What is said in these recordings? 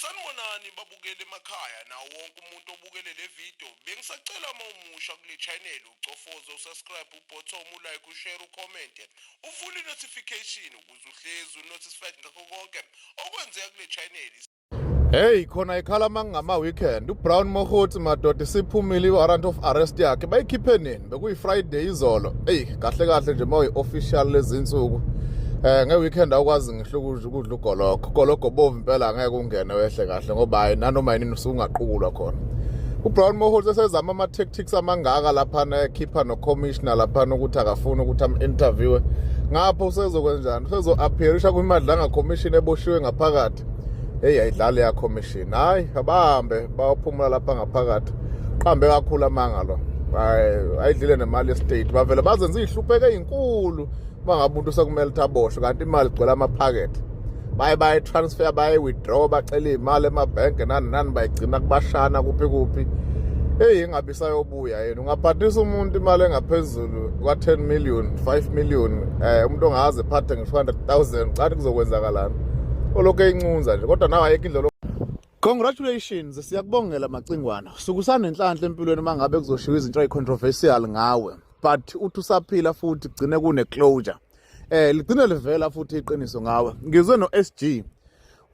Sanibonani babukeli emakhaya nawo wonke umuntu obukele le video. Bengisacela uma umusha kule channel ucofoze usubscribe ubutton ulike ushare ucomment uvule notification ukuze uhlezi unotified ngakho konke okwenzeka kule channel. Hey khona ikhala mangama weekend uBrown Mohothi madoda siphumile iwarrant of arrest yakhe bayikhiphe nini bekuyi Friday izolo. Hey kahle nje mayi official lezinsuku ngeweekend awukwazi ngihlukuza ukudla ugoloko bovu impela angeke ungene wehle kahle ngoba hayi nanoma yini usungaqhukulwa khona. uBrown Mohothi esezama ama tactics amangaka lapha ekhipha no commissioner lapha ukuthi akafuna ukuthi am-interview ngapho usezokwenzani usezo appearisha kwimadlanga commission eboshiwe ngaphakathi. Hey ayidlale ya commission hayi abahambe bayophumula lapha ngaphakathi qhambe kakhulu amanga lo ayidlile nemali ye-state bavele bazenza ihlupheke ezinkulu bangabuntu sekumele thaboshwe kanti imali igcwele amaphakethe baye transfer baye withdraw bacela imali emabhenke nani bayigcina kubashana kuphi hey ingabe sayobuya yena ungaphathisa umuntu imali engaphezulu kwa 10 million 5 million umuntu ongaze ephathe nge-200,000 cathi kuzokwenzakalana olokho incunza nje kodwa nawe ayekho indlela. Congratulations siyakubongela Macingwana sukusana enhlanhla empilweni mangabe kuzoshiwa izinto ezicontroversial ngawe but uthi usaphila futhi gcine kune closure ligcine livela futhi iqiniso ngawe. Ngizwe no SG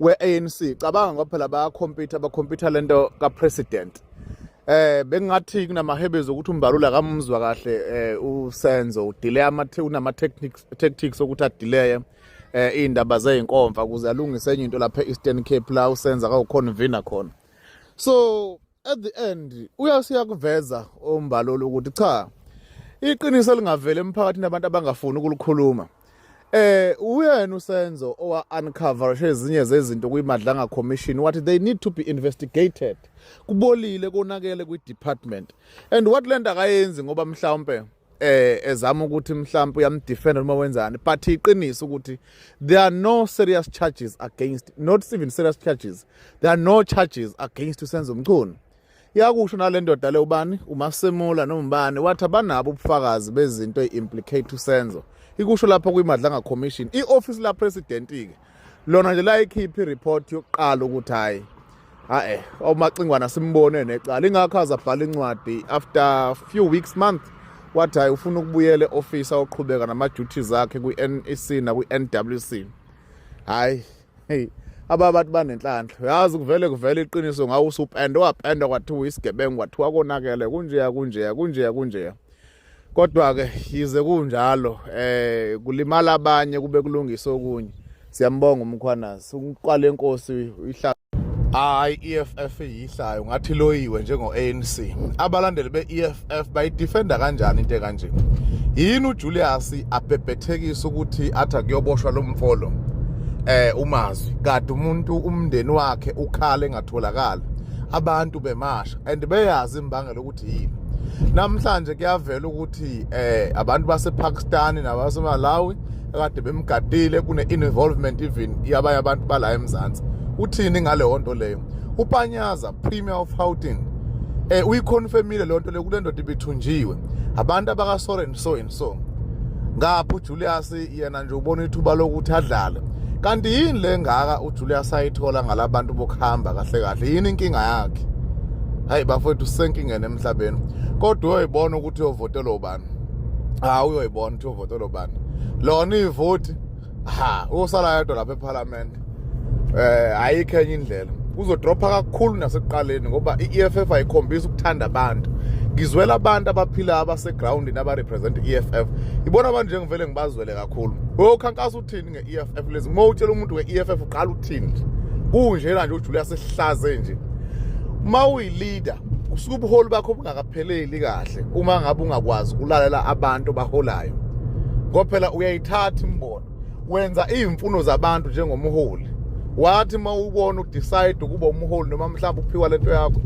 we ANC cabanga ngoba phela bakhompyutha lento ka president bengathi kunamahebezo ukuthi umbalula kamuzwa kahle usenzo delay unama tactics ukuthi adelay indaba zeinkomfa ukuze alungise enye into lapha eEastern Cape la usenza kakhona khona. So at the end uyasiya kuveza umbalolo ukuthi cha iqiniso lingavela emphakathini abantu abangafuni ukulikhuluma. Uyena usenzo owa uncover ezinye zezinto kuyimadlanga commission what they need to be investigated kubolile konakele kwi department and what lenda akayenzi ngoba mhlawumbe ezama ukuthi mhlawumbe uyamdefend noma wenzani but iqiniso ukuthi there are no serious charges against not even serious charges there are no charges against usenzo Mchunu. Yakusho nalendoda le ubani uMasemula nombani wathi abanabo ubufakazi bezinto ezimplicate usenzo ikusho lapha kuyimadlanga commission ioffice la president ke lona nje la ikhiphi report yokuqala ukuthi hayi uMacingwana simbone necala ingakho azabhala incwadi after few weeks month wathi hayi ufuna ukubuyela eoffice awuqhubeka nama duties zakhe kwi-NEC na kwi-NWC. Hayi hey abantu banenhlanhla yazi kuvele iqiniso ngawo usupenda wapenda kwathiwa isigebengu kwathiwa konakele kunjeya kodwa ke yize kunjalo kulimala abanye kube kulungisa okunye. Siyambonga umkhwanazi uqwale inkosi ihla EFF yihlayo ngathi loyiwe njengo ANC abalandeli beEFF bayidefenda kanjani into kanje yini uJulius abhebhethekisa ukuthi athi akuyoboshwa lo mfolo umazwi kade umuntu umndeni wakhe ukhala engatholakala abantu bemasha and beyazi imbangela ukuthi yini. Namhlanje kuyavela ukuthi abantu basePakistan nabaseMalawi kade bemgadile kune involvement even yabanye abantu bala eMzansi. Uthini ngale honto leyo uPanyaza Premier of Gauteng uyiconfirmile le honto le kule ndoda ibithunjiwe abantu abaka so ngapha uJulius yena nje ubona ithuba lokuthi adlale kanti yini le ngaka uJulius ayithola ngalabantu bokuhamba kahle yini inkinga yakhe. Hayi bafowethu senkingene emhlabeni kodwa uyayibona ukuthi uyovotela ubani uyoyibona ukuthi uyovotela ubani lona ivoti usala yedwa lapha eParliament ayikho enye indlela uzodropa kakhulu nasekuqaleni ngoba iEFF ayikhombisa ukuthanda abantu. Ngizwela abantu abaphila abaseground nabarepresent iEFF ibona abantu nje ngivele ngibazwele kakhulu. Ukhankasa uthini ngeEFF lezi mawutshela umuntu ngeEFF uqala uthini kunjena nje uJulius esihlaze nje mawi leader usuke ubuholi bakho bungakapheleli kahle uma ngabe ungakwazi ukulalela abantu baholayo ngoba phela uyayithatha imbono wenza izimfuno zabantu njengomholi wathi mawubona udecide ukuba umholi noma mhlawumbe uphiwa lento yakho